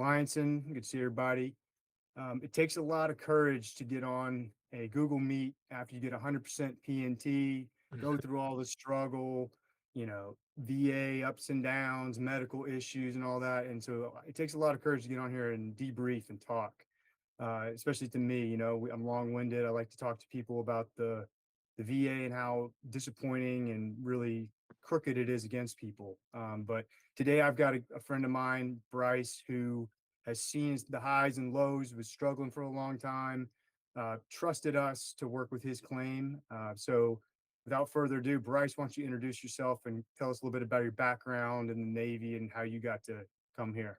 Wilyonson, good to see everybody. It takes a lot of courage to get on a Google Meet after you get 100% PNT, go through all the struggle, VA ups and downs, medical issues, and all that. And so it takes a lot of courage to get on here and debrief and talk, especially to me. I'm long winded. I like to talk to people about the VA and how disappointing and really crooked it is against people. But today I've got a friend of mine, Bryce, who has seen the highs and lows, was struggling for a long time, trusted us to work with his claim. So without further ado, Bryce, why don't you introduce yourself and tell us a little bit about your background in the Navy and how you got to come here?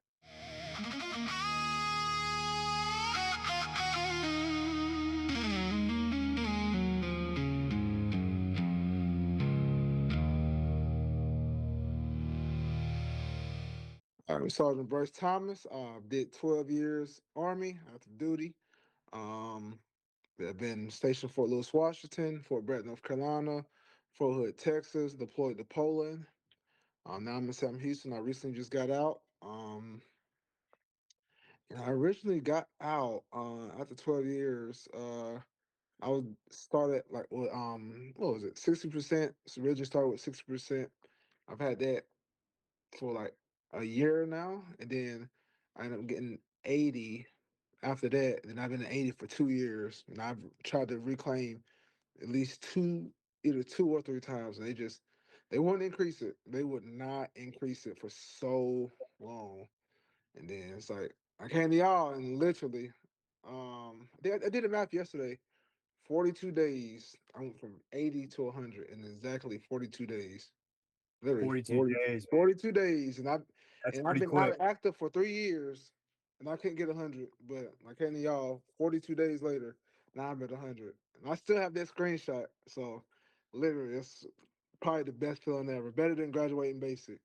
I'm Sergeant Bryce Thomas. Did 12 years Army active duty. Um, I've been stationed Fort Lewis, Washington, Fort Bragg, North Carolina, Fort Hood, Texas. Deployed to Poland. Now I'm in Sam Houston. I recently just got out. And I originally got out after 12 years. I was started like what was it, 60%? So originally started with 60%. I've had that for like a year now, and then I ended up getting 80 after that. And I've been at 80 for 2 years, and I've tried to reclaim at least either two or three times, and they wouldn't increase it. They would not increase it for so long, and then it's like I came to y'all, and literally, I did the math yesterday. 42 days. I went from 80 to 100 in exactly 42 days. Literally 42 40, days, man. 42 days, and That's I've pretty been out quick. of active for 3 years, and I couldn't get 100. But I came to y'all 42 days later. Now I'm at 100, and I still have that screenshot. So literally, it's probably the best feeling ever. Better than graduating basic.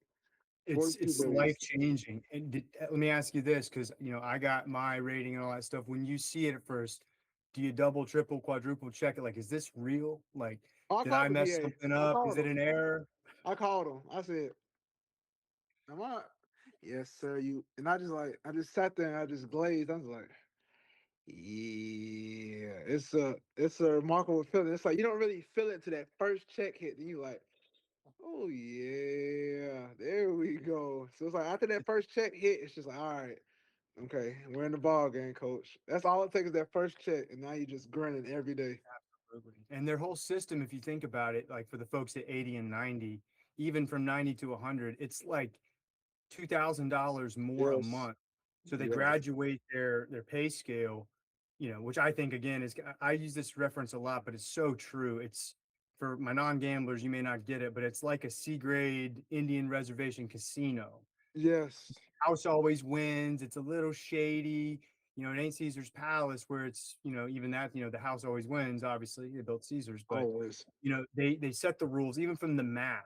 It's 42 it's days. life changing. And let me ask you this, because I got my rating and all that stuff. When you see it at first, do you double, triple, quadruple check it? Like, is this real? Like, Oh, I did I called the mess VA. something I up? Is called it them. an error? I called them. I said, "Am I?" Yes, sir. You and I just sat there and I just glazed. I was like, yeah, it's a remarkable feeling. It's like you don't really feel it to that first check hit, then you like, oh yeah, there we go. So it's like after that first check hit, it's just like, all right, okay, we're in the ball game, coach. That's all it takes is that first check, and now you're just grinning every day. Absolutely. And their whole system, if you think about it, like for the folks at 80 and 90, even from 90 to 100, it's like $2,000 more a Yes, month. So they yes, graduate their pay scale, which I think again is, I use this reference a lot, but it's so true. It's for my non-gamblers, you may not get it, but it's like a C grade Indian reservation casino. yes, House always wins. It's a little shady. It ain't Caesar's Palace where it's, even that, the house always wins. Obviously, they built Caesar's, but always. they set the rules even from the math,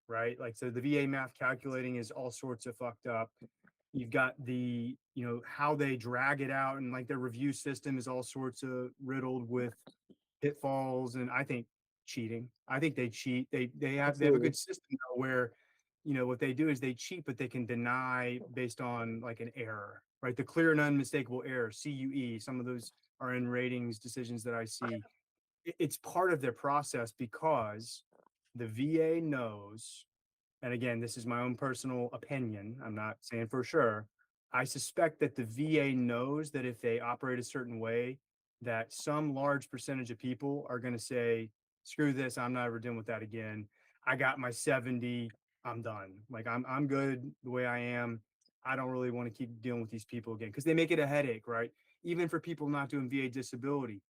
right? Like, so the VA math calculating is all sorts of fucked up. You've got how they drag it out, and like their review system is all sorts of riddled with pitfalls, and I think cheating. I think they cheat. They have a Absolutely. good system though, where what they do is they cheat, but they can deny based on like an error, right? The clear and unmistakable error, CUE. Some of those are in ratings decisions that I see. It's part of their process because the VA knows, and again, this is my own personal opinion. I'm not saying for sure. I suspect that the VA knows that if they operate a certain way, that some large percentage of people are going to say, screw this, I'm not ever dealing with that again. I got my 70, I'm done. Like, I'm good the way I am. I don't really want to keep dealing with these people again because they make it a headache, right? Even for people not doing VA disability,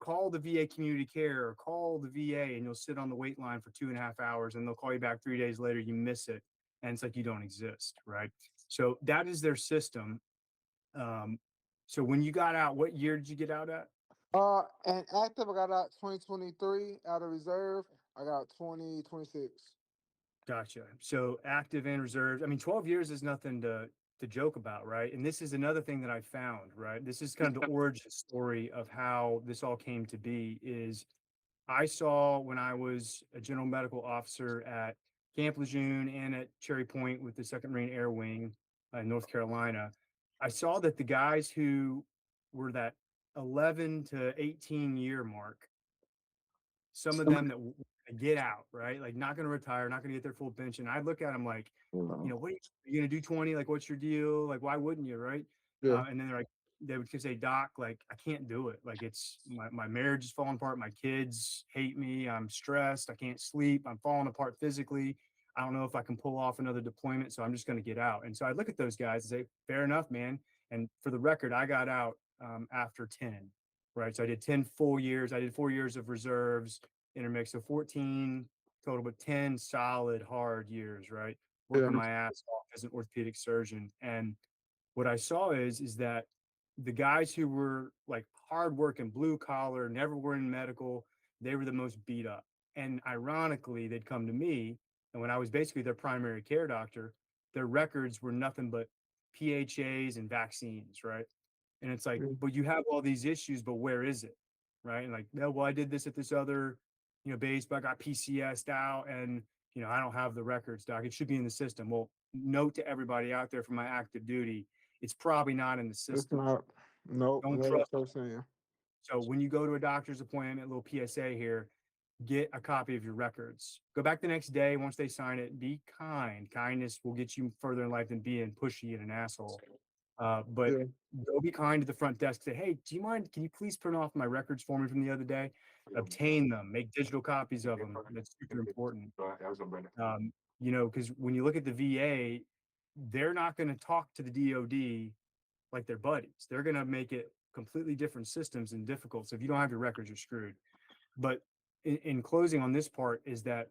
call the VA community care or call the VA, and you'll sit on the wait line for 2.5 hours, and they'll call you back 3 days later. You miss it. And it's like you don't exist. Right. So that is their system. Um, so when you got out, what year did you get out at? And active, I got out 2023 out of reserve. I got 2026. Gotcha. So active and reserved. I mean, 12 years is nothing to joke about, right? And this is another thing that I found, right? This is kind of the origin story of how this all came to be is I saw when I was a general medical officer at Camp Lejeune and at Cherry Point with the Second Marine Air Wing in North Carolina. I saw that the guys who were that 11 to 18-year mark, some of them that get out, right? Like not going to retire, not going to get their full pension. I look at them like, what are you going to do 20? Like, what's your deal? Like, why wouldn't you? Right. Yeah. And then they would say, Doc, like, I can't do it. Like, it's my marriage is falling apart. My kids hate me. I'm stressed. I can't sleep. I'm falling apart physically. I don't know if I can pull off another deployment. So I'm just going to get out. And so I look at those guys and say, fair enough, man. And for the record, I got out after 10, right? So I did 10 full years. I did 4 years of reserves intermix. So 14 total, but 10 solid hard years, right? Yeah. Working my ass off as an orthopedic surgeon. And what I saw is that the guys who were like hard working, blue collar, never were in medical, they were the most beat up. And ironically, they'd come to me. And when I was basically their primary care doctor, their records were nothing but PHAs and vaccines, right? And it's like, Yeah. but you have all these issues, but where is it? Right. And like, no, well, I did this at this other, base, but I got PCS'd out and, I don't have the records, doc. It should be in the system. Well, note to everybody out there from my active duty, it's probably not in the It's system. not. Nope. Don't That's what trust. I'm saying. So when you go to a doctor's appointment, little PSA here, get a copy of your records. Go back the next day. Once they sign it, be kind. Kindness will get you further in life than being pushy and an asshole. But Yeah. go be kind to the front desk. Say, hey, do you mind? Can you please print off my records for me from the other day? Obtain them. Make digital copies of them. That's super important. Because when you look at the VA, they're not going to talk to the DoD like their buddies. They're going to make it completely different systems and difficult. So if you don't have your records, you're screwed. But in closing on this part is that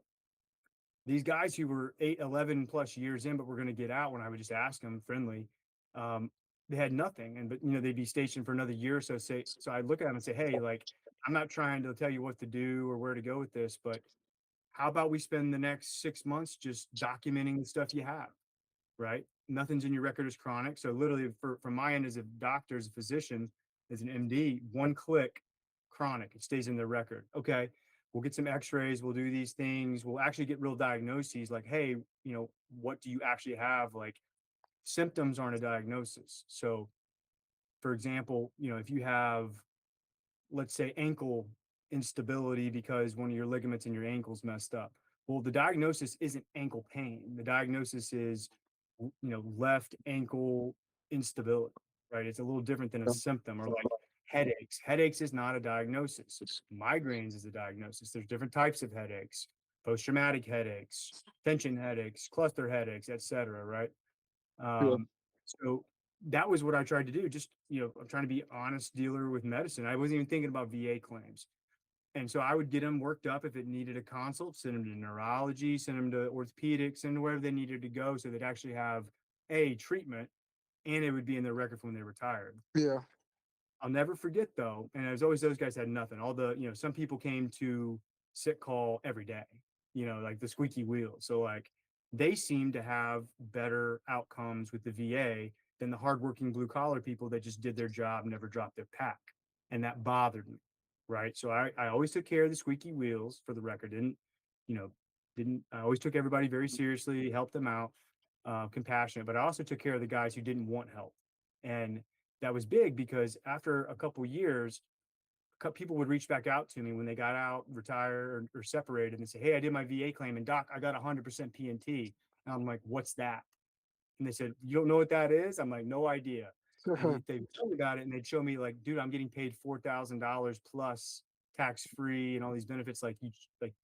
these guys who were 11 plus years in, but were going to get out when I would just ask them friendly, um, they had nothing. And, but, they'd be stationed for another year or so. So I'd look at them and say, hey, like, I'm not trying to tell you what to do or where to go with this, but how about we spend the next 6 months just documenting the stuff you have, right? Nothing's in your record as chronic. So literally from my end as a doctor, as a physician, as an MD, one click, chronic, it stays in the record. Okay, we'll get some x-rays, we'll do these things, we'll actually get real diagnoses like, hey, what do you actually have? Like symptoms aren't a diagnosis. So for example, if you have, let's say, ankle instability because one of your ligaments in your ankle's messed up. Well, the diagnosis isn't ankle pain. The diagnosis is, left ankle instability, right? It's a little different than a symptom or like headaches. Headaches is not a diagnosis. Migraines is a diagnosis. There's different types of headaches, post-traumatic headaches, tension headaches, cluster headaches, etc. Right? Yeah. So that was what I tried to do. Just, I'm trying to be honest dealer with medicine. I wasn't even thinking about VA claims. And so I would get them worked up if it needed a consult, send them to neurology, send them to orthopedics, send them wherever they needed to go so they'd actually have a treatment and it would be in their record from when they retired. Yeah. I'll never forget though, and there's always those guys had nothing. All the, some people came to sick call every day, like the squeaky wheel. So like they seem to have better outcomes with the VA than the hardworking blue collar people that just did their job, never dropped their pack. And that bothered me. Right. So I always took care of the squeaky wheels for the record. You know, I always took everybody very seriously, helped them out, compassionate, but I also took care of the guys who didn't want help. And that was big because after a couple years, people would reach back out to me when they got out, retire, or separated, and say, "Hey, I did my VA claim, and doc, I got 100% PNT." And I'm like, "What's that?" And they said, "You don't know what that is?" I'm like, "No idea." And they told me about it, and they'd show me like, "Dude, I'm getting paid $4,000 plus tax free and all these benefits. Like,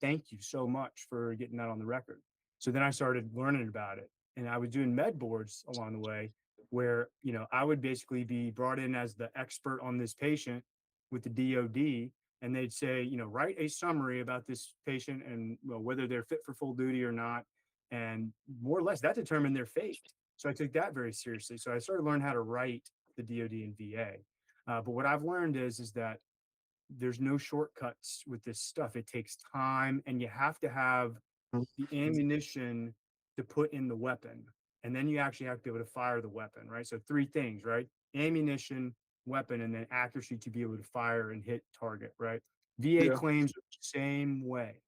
thank you so much for getting that on the record." So then I started learning about it, and I was doing med boards along the way, where I would basically be brought in as the expert on this patient with the DoD, and they'd say, write a summary about this patient and whether they're fit for full duty or not, and more or less that determined their fate. So I took that very seriously. So I started learning how to write the DoD and VA. But what I've learned is that there's no shortcuts with this stuff. It takes time, and you have to have the ammunition to put in the weapon, and then you actually have to be able to fire the weapon, right? So three things, right? Ammunition, weapon, and then accuracy to be able to fire and hit target, right? VA Yeah. claims are the same way.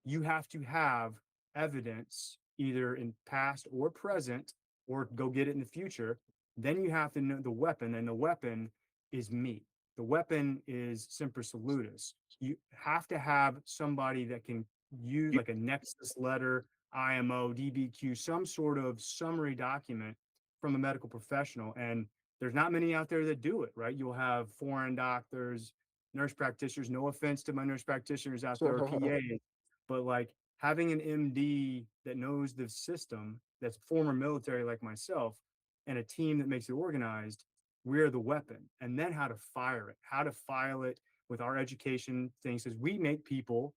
You have to have evidence either in past or present or go get it in the future Then you have to know the weapon, and the weapon is me. The weapon is Semper Solutus. You have to have somebody that can use like a Nexus letter, IMO, DBQ, some sort of summary document from a medical professional. And there's not many out there that do it, right? You'll have foreign doctors, nurse practitioners. No offense to my nurse practitioners out there or PAs, but like having an MD that knows the system, that's former military like myself, and a team that makes it organized, we're the weapon. And then how to fire it, how to file it with our education things, because we make people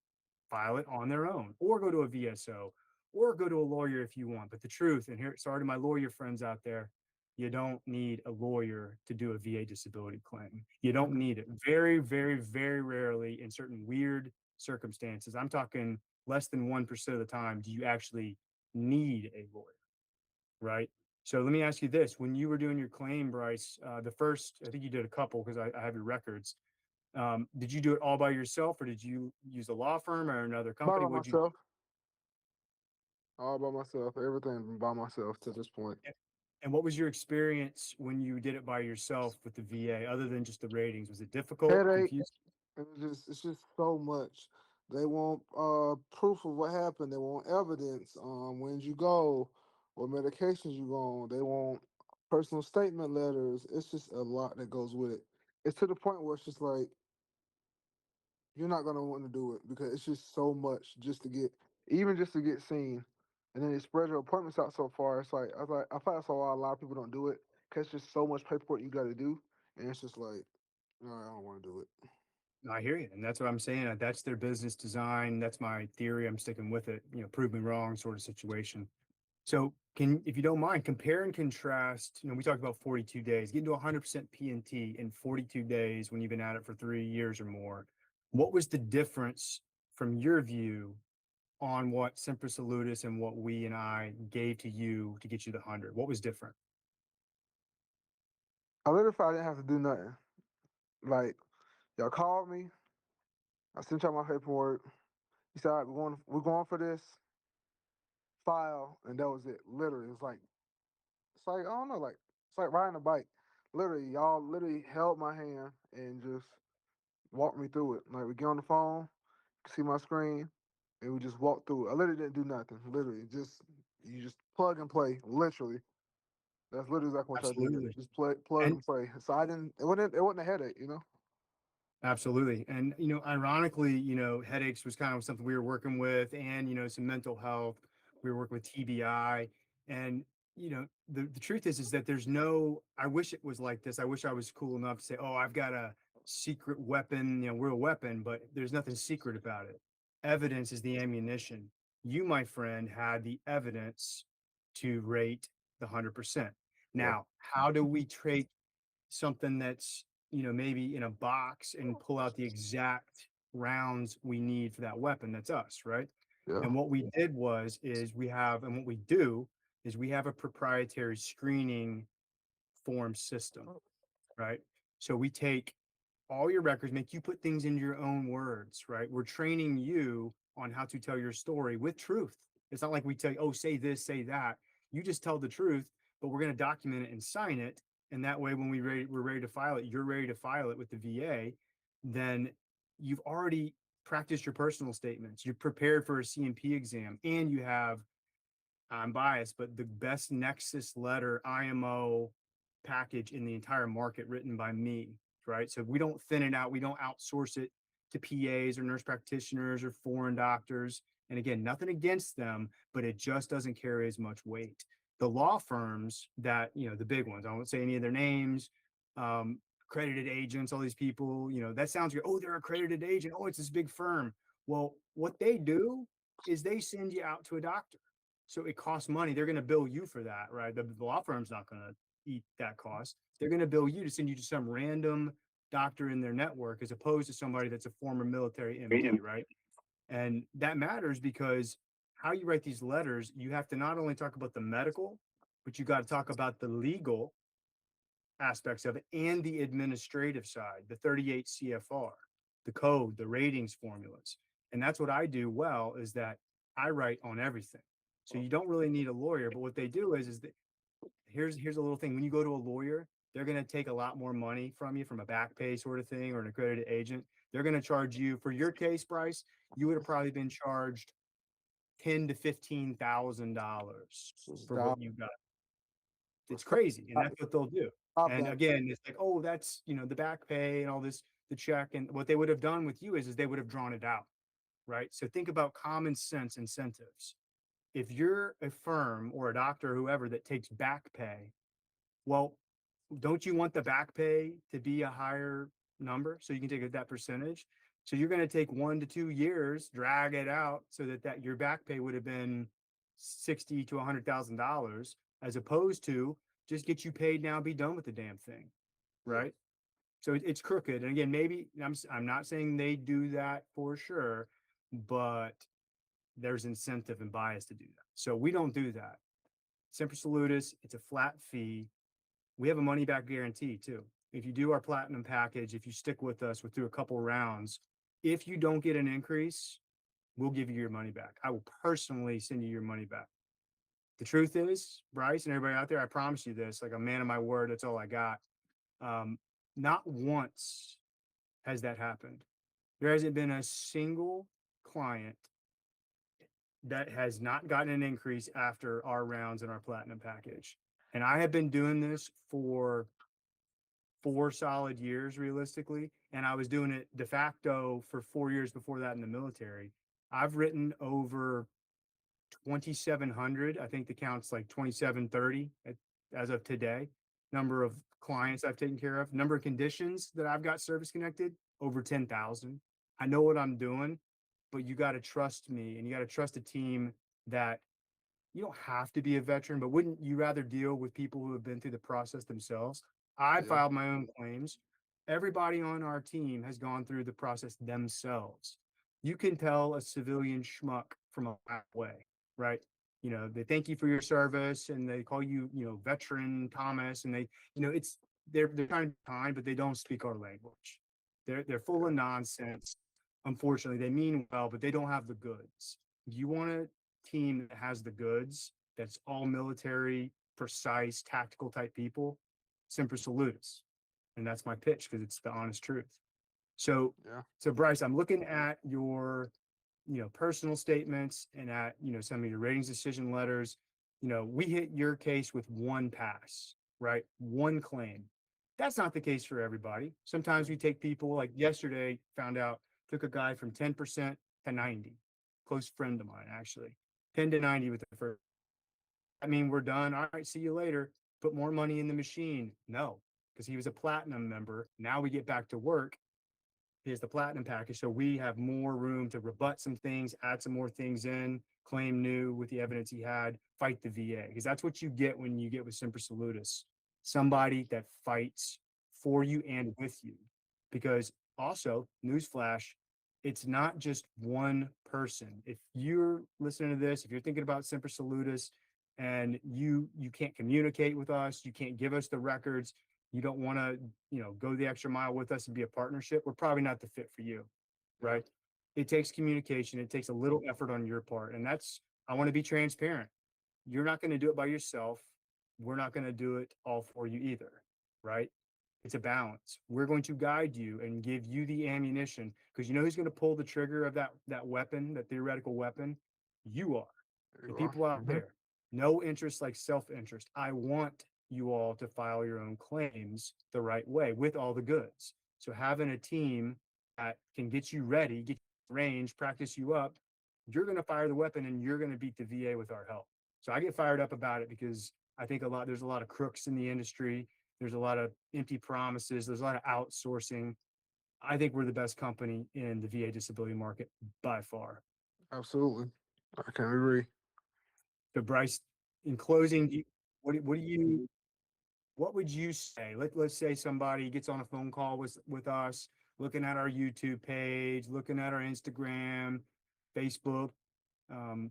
file it on their own or go to a VSO or go to a lawyer if you want. But the truth, and here, sorry to my lawyer friends out there, you don't need a lawyer to do a VA disability claim. You don't need it. Very, very, very rarely in certain weird circumstances. I'm talking less than 1% of the time do you actually need a lawyer, right? So let me ask you this: when you were doing your claim, Bryce, the first, I think you did a couple because I have your records. Did you do it all by yourself, or did you use a law firm or another company? By What'd you? myself, all by myself, everything by myself to this point. And what was your experience when you did it by yourself with the VA, other than just the ratings? Was it difficult, Headache. confusing? It's just so much. They want proof of what happened. They want evidence. When you go, what medications you on. They want personal statement letters. It's just a lot that goes with it. It's to the point where it's just like you're not gonna want to do it because it's just so much just to get, even just to get seen, and then they spread your appointments out so far. It's like I thought that's why a lot of people don't do it because it's just so much paperwork you got to do, and it's just like, no, I don't want to do it. I hear you, and that's what I'm saying. That's their business design. That's my theory. I'm sticking with it. Prove me wrong, sort of situation. So, can, if you don't mind, compare and contrast. We talked about 42 days, getting to 100% PNT in 42 days when you've been at it for 3 years or more. What was the difference from your view on what Semper Solutus and what we and I gave to you to get you the 100? What was different? I literally I didn't have to do nothing. Like y'all called me, I sent y'all my paperwork. You said, all right, we're going for this file, and that was it. Literally, it's like I don't know, like it's like riding a bike. Literally, y'all literally held my hand and just walked me through it. Like we get on the phone, see my screen, and we just walk through it. I literally didn't do nothing. Literally, just you just plug and play. Literally, that's literally exactly what y'all did. Absolutely. Just plug And and play. So I didn't. It wasn't a headache. absolutely. And, ironically, headaches was kind of something we were working with, and, some mental health. We were working with TBI. And, the truth is that there's no, I wish it was like this. I wish I was cool enough to say, oh, I've got a secret weapon, real weapon, but there's nothing secret about it. Evidence is the ammunition. You, my friend, had the evidence to rate the 100%. Yeah, Now, how do we trade something that's maybe in a box and pull out the exact rounds we need for that weapon? That's us, right? yeah, And what we did was is we have and what we do is we have a proprietary screening form system, right? So we take all your records, make you put things into your own words, right? We're training you on how to tell your story with truth. It's not like we tell you, oh, say this, say that. You just tell the truth, but we're going to document it and sign it. And that way, when we're ready to file it, you're ready to file it with the VA. Then you've already practiced your personal statements. You're prepared for a CMP exam, and you have, I'm biased, but the best Nexus letter IMO package in the entire market written by me, right? So we don't thin it out. We don't outsource it to PAs or nurse practitioners or foreign doctors. And again, nothing against them, but it just doesn't carry as much weight. The law firms that, the big ones, I won't say any of their names, accredited agents, all these people, that sounds good. Oh, they're accredited agent. Oh, it's this big firm. Well, what they do is they send you out to a doctor. So it costs money. They're going to bill you for that, right? The law firm's not going to eat that cost. They're going to bill you to send you to some random doctor in their network as opposed to somebody that's a former military MD, right? And that matters because how you write these letters, you have to not only talk about the medical, but you got to talk about the legal aspects of it and the administrative side, the 38 CFR, the code, the ratings formulas. And that's what I do well is that I write on everything. So you don't really need a lawyer, but what they do is that here's a little thing. When you go to a lawyer, they're going to take a lot more money from you from a back pay sort of thing or an accredited agent. They're going to charge you for your case, Bryce. You would have probably been charged $10,000 to $15,000 for what Stop. you got. It's Stop. crazy, and that's what they'll do. Stop And that. again, it's like, oh, that's the back pay and all this, the check, and what they would have done with you is they would have drawn it out, right? So think about common sense incentives. If you're a firm or a doctor or whoever that takes back pay, well, don't you want the back pay to be a higher number so you can take that percentage? So you're going to take 1 to 2 years, drag it out so that your back pay would have been 60 to $100,000, as opposed to just get you paid now, be done with the damn thing, Yeah. right? So it's crooked. And again, maybe I'm not saying they do that for sure, but there's incentive and bias to do that. So we don't do that. Semper Solutus, it's a flat fee. We have a money back guarantee too. If you do our platinum package, if you stick with us through a couple rounds, if you don't get an increase, we'll give you your money back. I will personally send you your money back. The truth is, Bryce and everybody out there, I promise you this, like a man of my word, that's all I got. Not once has that happened. There hasn't been a single client that has not gotten an increase after our rounds in our platinum package. And I have been doing this for 4 solid years realistically. And I was doing it de facto for 4 years before that in the military. I've written over 2,700. I think the count's like 2,730 as of today. Number of clients I've taken care of, number of conditions that I've got service connected, over 10,000. I know what I'm doing, but you got to trust me and you got to trust a team that you don't have to be a veteran, but wouldn't you rather deal with people who have been through the process themselves? I Yeah. filed my own claims. Everybody on our team has gone through the process themselves. You can tell a civilian schmuck from a mile away, right? They thank you for your service and they call you, veteran Thomas, and it's they're trying to be kind, but they don't speak our language. They're full of nonsense. Unfortunately, they mean well, but they don't have the goods. You want a team that has the goods, that's all military, precise, tactical type people, Semper Solutus. And that's my pitch because it's the honest truth. So, Yeah. so Bryce, I'm looking at your, personal statements and at, some of your ratings decision letters. We hit your case with one pass, right? One claim. That's not the case for everybody. Sometimes we take people like yesterday, found out, took a guy from 10% to 90, close friend of mine, actually, 10 to 90 with the first. I mean, we're done. All right, see you later. Put more money in the machine. No, because he was a platinum member. Now we get back to work. Here's the platinum package. So we have more room to rebut some things, add some more things in, claim new with the evidence he had, fight the VA. Because that's what you get when you get with Semper Solutus. Somebody that fights for you and with you. Because also, newsflash, it's not just one person. If you're listening to this, if you're thinking about Semper Solutus and you can't communicate with us, you can't give us the records, you don't want to, go the extra mile with us and be a partnership, we're probably not the fit for you, right? It takes communication. It takes a little effort on your part. And I want to be transparent. You're not going to do it by yourself. We're not going to do it all for you either, right? It's a balance. We're going to guide you and give you the ammunition because you know who's going to pull the trigger of that weapon, that theoretical weapon? You are. There The you are. people out there. No interest like self-interest. I want you all to file your own claims the right way with all the goods. So having a team that can get you ready, get you range, practice you up, you're going to fire the weapon and you're going to beat the VA with our help. So I get fired up about it because I think there's a lot of crooks in the industry. There's a lot of empty promises. There's a lot of outsourcing. I think we're the best company in the VA disability market by far. Absolutely. I can agree. So Bryce, in closing, what would you say? Let's say somebody gets on a phone call with us, looking at our YouTube page, looking at our Instagram, Facebook,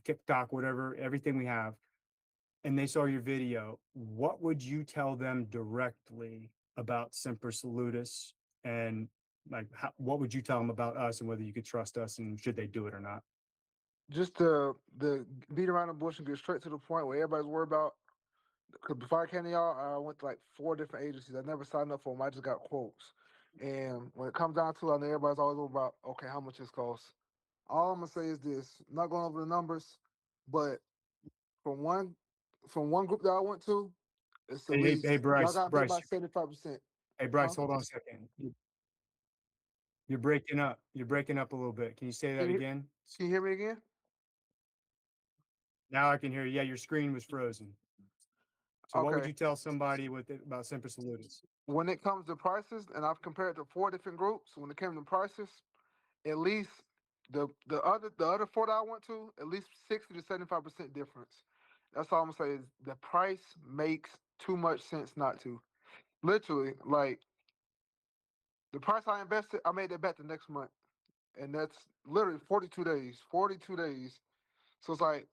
TikTok, whatever, everything we have, and they saw your video. What would you tell them directly about Semper Solutus, and like what would you tell them about us and whether you could trust us and should they do it or not? Just the beat around the bush and get straight to the point where everybody's worried about Cause before I came to y'all, I went to like 4 different agencies. I never signed up for them. I just got quotes. And when it comes down to it, I know everybody's always over about, okay, how much this costs. All I'm gonna say is this: I'm not going over the numbers, but from one from one group that I went to, it's at Hey, least y'all Bryce, gotta pay Bryce, about 75%. hey, Huh? Bryce, hold on a second. You're breaking up. You're breaking up a little bit. Can you say Can that you again? can you hear me again? Now I can hear you. Yeah, your screen was frozen. So what would Okay. you tell somebody about Semper Solutus? When it comes to prices, and I've compared to 4 different groups, when it came to prices, at least the other four that I went to, at least 60 to 75% difference. That's all I'm gonna say is the price makes too much sense not to. Literally, like the price I invested, I made that bet the next month, and that's literally 42 days. 42 days. So it's like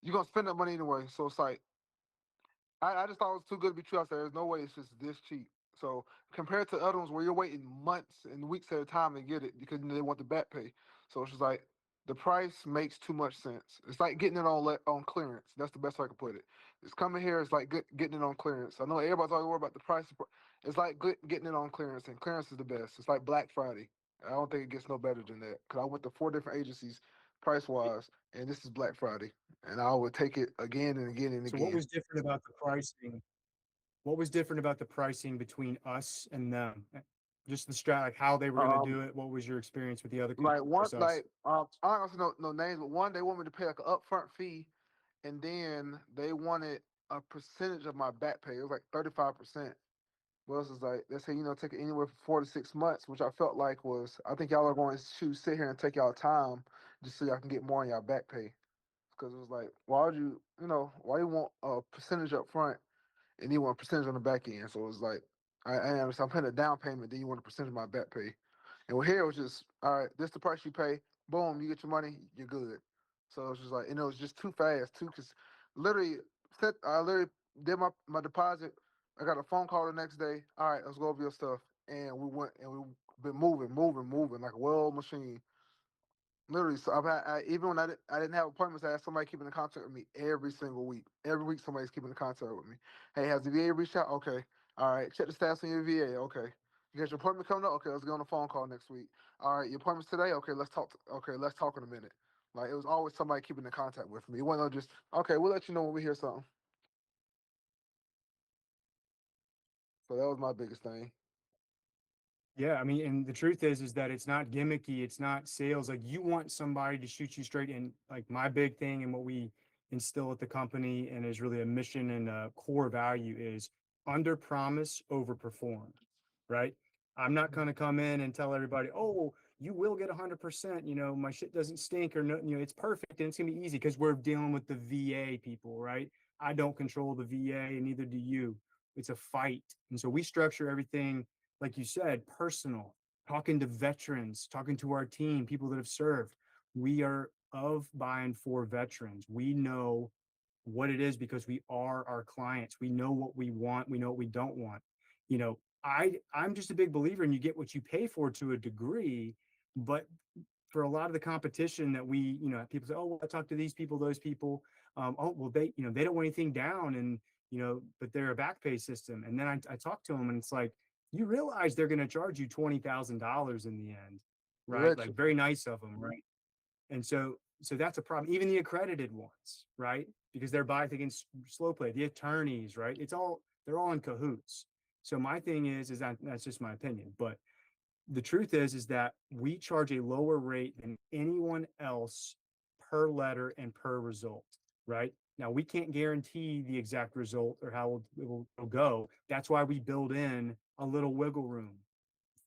you're gonna spend that money anyway. So it's like I just thought it was too good to be true. I said, there's no way it's just this cheap. So compared to other ones where you're waiting months and weeks at a time to get it because they want the back pay. So it's just like the price makes too much sense. It's like getting it on clearance. That's the best way I can put it. It's coming here. It's like getting it on clearance. I know everybody's always worried about the price. It's like getting it on clearance, and clearance is the best. It's like Black Friday. I don't think it gets no better than that because I went to 4 different agencies price wise, and this is Black Friday, and I would take it again and again and So what again. was different about the pricing? What was different about the pricing between us and them? Just the strat, like how they were going to Um, do it. What was your experience with the other company like one, versus us? like I don't know no names, but one they want me to pay like an upfront fee, and then they wanted a percentage of my back pay. It was like 35%. Well, it's like they say take it anywhere from 4 to 6 months, which I felt like was I think y'all are going to sit here and take y'all time just so y'all can get more on y'all back pay. Because it was like, why would why you want a percentage up front and you want a percentage on the back end? So it was like, I understand. I'm paying a down payment, then you want a percentage of my back pay. And with here, it was just, all right, this the price you pay. Boom, you get your money, you're good. So it was just like, it was just too fast, too, because literally, I literally did my deposit. I got a phone call the next day. All right, let's go over your stuff. And we went and we been moving like a well machine. Literally, so even when I didn't have appointments, I had somebody keeping in contact with me every single week. Every week, somebody's keeping in contact with me. Hey, has the VA reached out? Okay. All right. Check the status on your VA. Okay. You got your appointment coming up? Okay, let's get on a phone call next week. All right, your appointment's today? Okay, let's talk. Okay, let's talk in a minute. Like it was always somebody keeping in contact with me. It wasn't just okay. We'll let you know when we hear something. So that was my biggest thing. Yeah, I mean, and the truth is that it's not gimmicky, it's not sales. Like you want somebody to shoot you straight in. Like my big thing and what we instill at the company and is really a mission and a core value is under promise, over perform. Right. I'm not going to come in and tell everybody, oh, you will get 100%. My shit doesn't stink or no, it's perfect and it's gonna be easy because we're dealing with the VA people, right? I don't control the VA and neither do you. It's a fight. And so we structure everything like you said, personal, talking to veterans, talking to our team, people that have served. We are of, by, and for veterans. We know what it is because we are our clients. We know what we want. We know what we don't want. I'm just a big believer in you get what you pay for to a degree, but for a lot of the competition that people say, oh, well, I talked to these people, those people. Oh, well, they don't want anything down, and but they're a back pay system. And then I talk to them, and it's like, you realize they're going to charge you $20,000 in the end, right? Like Literally, very nice of them, right? And so that's a problem. Even the accredited ones, right? Because they're biased against slow play. The attorneys, right? They're all in cahoots. So my thing is that that's just my opinion, but the truth is that we charge a lower rate than anyone else per letter and per result, right? Now we can't guarantee the exact result or how it'll go. That's why we build in a little wiggle room,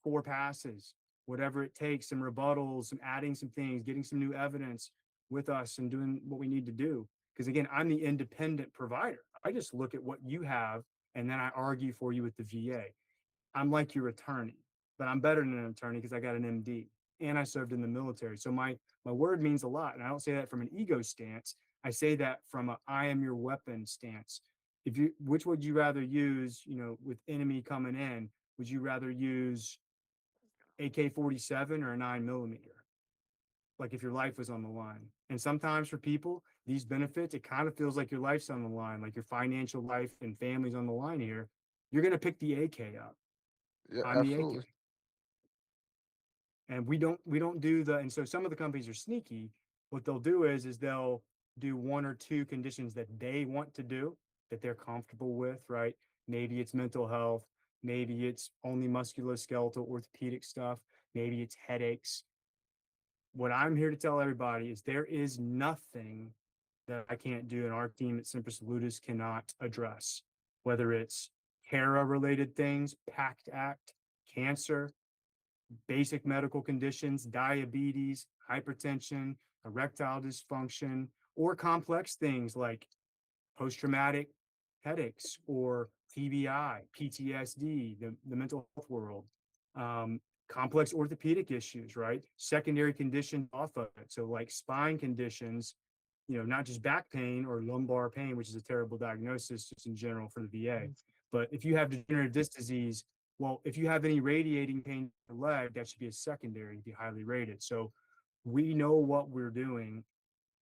4 passes, whatever it takes, some rebuttals, some adding some things, getting some new evidence with us and doing what we need to do. Because again, I'm the independent provider. I just look at what you have and then I argue for you with the VA. I'm like your attorney, but I'm better than an attorney because I got an MD and I served in the military. So my word means a lot. And I don't say that from an ego stance. I say that from a I am your weapon stance. Which would you rather use, with enemy coming in? Would you rather use AK-47 or a 9 millimeter? Like if your life was on the line. And sometimes for people, these benefits, it kind of feels like your life's on the line, like your financial life and family's on the line here. You're going to pick the AK up. Yeah, I'm the AK. absolutely. And we don't do the, and so some of the companies are sneaky. What they'll do is they'll do one or two conditions that they want to do that they're comfortable with, right? Maybe it's mental health, maybe it's only musculoskeletal orthopedic stuff, maybe it's headaches. What I'm here to tell everybody is there is nothing that I can't do and our team at Semper Solutus cannot address, whether it's HERA related things, PACT Act, cancer, basic medical conditions, diabetes, hypertension, erectile dysfunction, or complex things like post traumatic headaches or TBI, PTSD, the mental health world, complex orthopedic issues, right? Secondary conditions off of it. So, like spine conditions, not just back pain or lumbar pain, which is a terrible diagnosis just in general for the VA. But if you have degenerative disc disease, well, if you have any radiating pain in your leg, that should be a secondary, be highly rated. So we know what we're doing,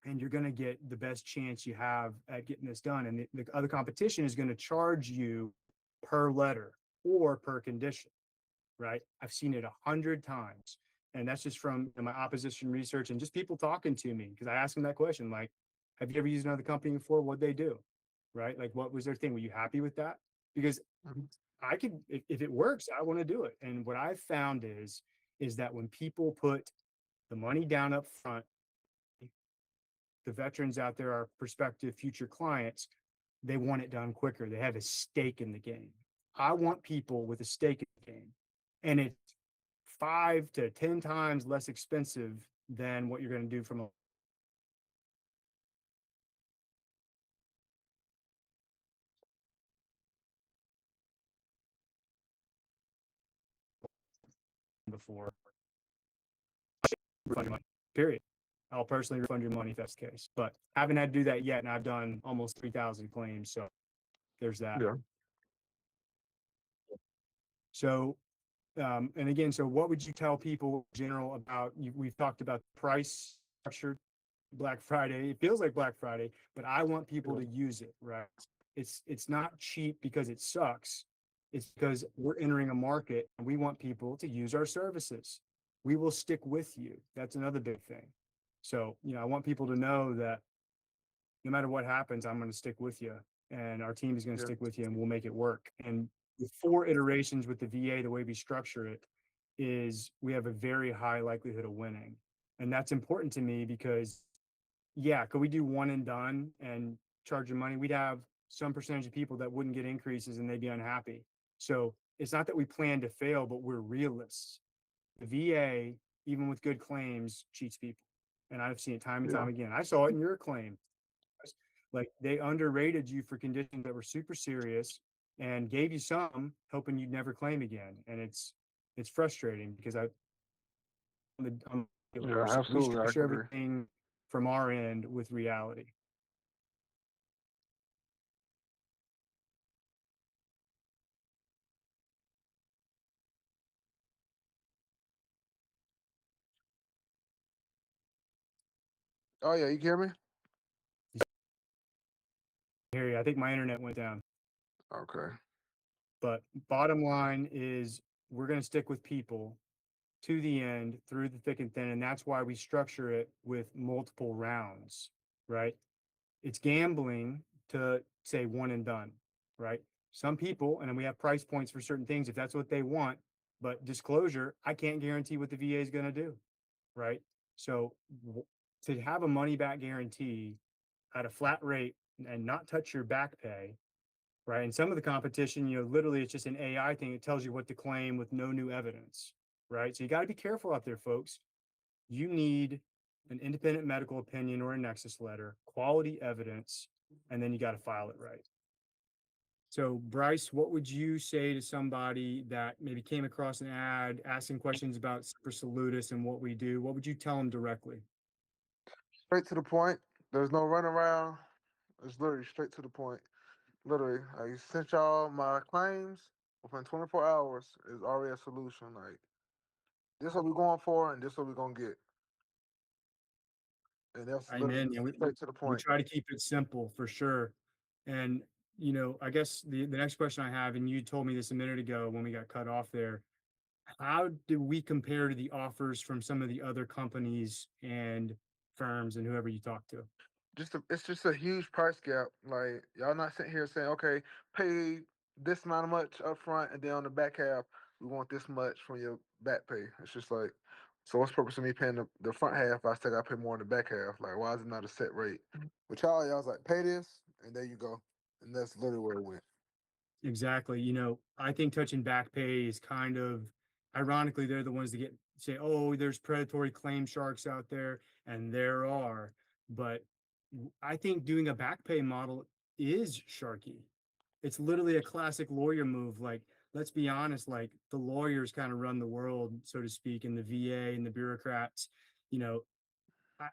and you're going to get the best chance you have at getting this done. And the other competition is going to charge you per letter or per condition, right? I've seen it 100 times. And that's just from my opposition research and just people talking to me because I asked them that question, like, have you ever used another company before? What'd they do? Right? Like, what was their thing? Were you happy with that? Because Mhm. I could, if it works, I want to do it. And what I've found is that when people put the money down up front, the veterans out there, our prospective future clients, they want it done quicker. They have a stake in the game. I want people with a stake in the game. And it's 5 to 10 times less expensive than what you're going to do from a before. Refund your money, period. I'll personally refund your money if that's the case. But I haven't had to do that yet, and I've done almost 3,000 claims. So there's that. Yeah. So, and again, so what would you tell people in general about? We've talked about price structure, Black Friday. It feels like Black Friday, but I want people Yeah. to use it, right? It's not cheap because it sucks. It's because we're entering a market and we want people to use our services. We will stick with you. That's another big thing. So, I want people to know that no matter what happens, I'm going to stick with you and our team is going to Yeah. stick with you and we'll make it work. And the 4 iterations with the VA, the way we structure it is we have a very high likelihood of winning. And that's important to me because yeah, could we do one and done and charge your money? We'd have some percentage of people that wouldn't get increases and they'd be unhappy. So it's not that we plan to fail, but we're realists. The VA, even with good claims, cheats people. And I've seen it time and Yeah. time again. I saw it in your claim. Like they underrated you for conditions that were super serious and gave you some, hoping you'd never claim again. And it's frustrating because Yeah, we absolutely. I structure agree. everything from our end with reality. Oh yeah, you hear me? Here, I think my internet went down. Okay. But bottom line is we're going to stick with people to the end through the thick and thin. And that's why we structure it with multiple rounds, right? It's gambling to say one and done, right? Some people, and then we have price points for certain things if that's what they want. But disclosure, I can't guarantee what the VA is going to do, right? So to have a money back guarantee at a flat rate and not touch your back pay, right? And some of the competition, literally it's just an AI thing. It tells you what to claim with no new evidence, right? So you got to be careful out there, folks. You need an independent medical opinion or a nexus letter, quality evidence, and then you got to file it right. So, Bryce, what would you say to somebody that maybe came across an ad asking questions about Semper Solutus and what we do? What would you tell them directly? Straight to the point. There's no runaround. It's literally straight to the point. Literally, I sent y'all my claims within 24 hours. Is already a solution. Like this, what we going for, and this, what we gonna get. and that's literally Amen. Yeah, straight to the we point. try to keep it simple for sure. And I guess the next question I have, and you told me this a minute ago when we got cut off there. How do we compare to the offers from some of the other companies and firms and whoever you talk to? It's just a huge price gap. Like y'all not sitting here saying, okay, pay this amount of much up front, and then on the back half, we want this much from your back pay. It's just like, so what's the purpose of me paying the front half? I still got to pay more on the back half. Like, why is it not a set rate? With y'all was like, pay this, and there you go, and that's literally where it went. Exactly. I think touching back pay is kind of ironically, they're the ones that say, oh, there's predatory claim sharks out there, and there are. But I think doing a back pay model is sharky. It's literally a classic lawyer move. Like, let's be honest, like the lawyers kind of run the world, so to speak, and the VA and the bureaucrats. You know,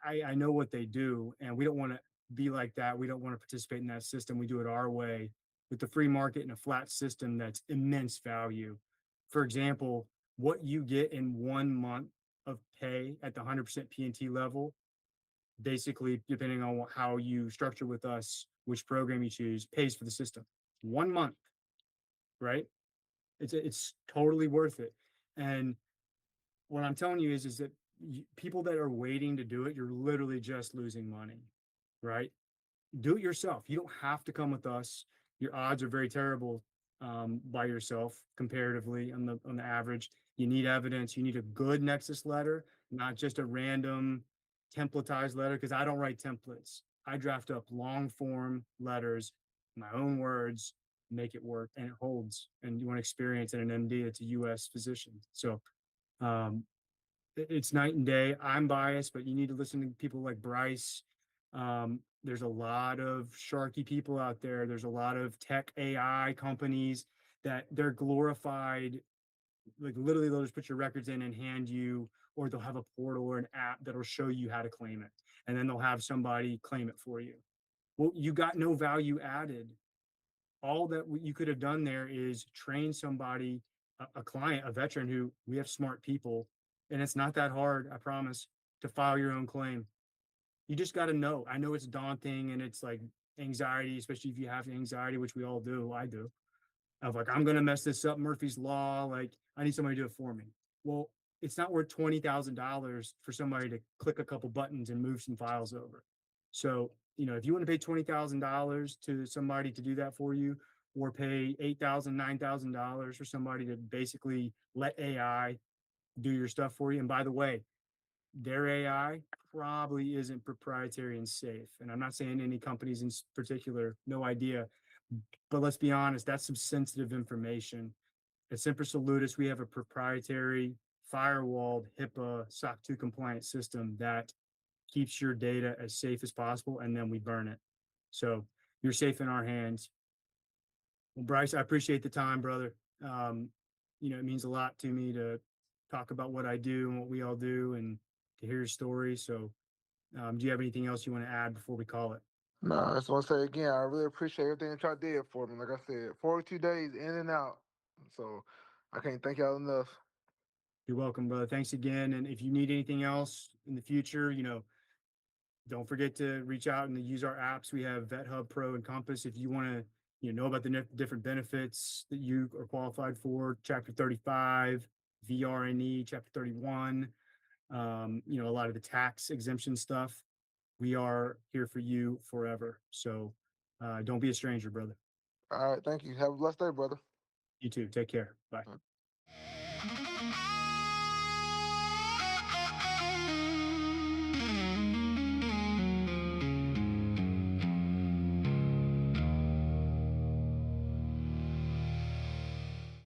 I know what they do, and we don't want to be like that. We don't want to participate in that system. We do it our way with the free market and a flat system that's immense value. For example, what you get in 1 month of pay at the 100% PNT level, basically, depending on how you structure with us, which program you choose, pays for the system. 1 month, right? It's totally worth it. And what I'm telling you is that people that are waiting to do it, you're literally just losing money, right? Do it yourself. You don't have to come with us. Your odds are very terrible by yourself comparatively on the average. You need evidence. You need a good Nexus letter, not just a random templatized letter. Because I don't write templates. I draft up long form letters, my own words, make it work, and it holds. And you want experience in an MD, it's a U.S. physician. So um, it's night and day. I'm biased, but you need to listen to people like Bryce. There's a lot of sharky people out there. There's a lot of tech AI companies that they're glorified. Like literally, they'll just put your records in and hand you, or they'll have a portal or an app that'll show you how to claim it, and then they'll have somebody claim it for you. Well, you got no value added. All that you could have done there is train somebody, a client, a veteran who we have smart people, and it's not that hard, I promise, to file your own claim. You just got to know. I know it's daunting and it's like anxiety, especially if you have anxiety, which we all do. I do. Of like, I'm going to mess this up, Murphy's Law. Like, I need somebody to do it for me. Well, it's not worth $20,000 for somebody to click a couple buttons and move some files over. So, if you want to pay $20,000 to somebody to do that for you, or pay $8,000, $9,000 for somebody to basically let AI do your stuff for you. And by the way, their AI probably isn't proprietary and safe. And I'm not saying any companies in particular, no idea. But let's be honest, that's some sensitive information. At Semper Solutus, we have a proprietary firewalled HIPAA SOC 2 compliant system that keeps your data as safe as possible, and then we burn it. So you're safe in our hands. Well, Bryce, I appreciate the time, brother. It means a lot to me to talk about what I do and what we all do and to hear your story. So, do you have anything else you want to add before we call it? No, I just want to say again, I really appreciate everything that y'all did for me. Like I said, 42 days in and out, so I can't thank y'all enough. You're welcome, brother. Thanks again. And if you need anything else in the future, don't forget to reach out and use our apps. We have Vet Hub Pro and Compass. If you want to, know about the different benefits that you are qualified for, Chapter 35, VRNE, Chapter 31, a lot of the tax exemption stuff. We are here for you forever. So don't be a stranger, brother. All right, thank you. Have a blessed day, brother. You too. Take care. Bye.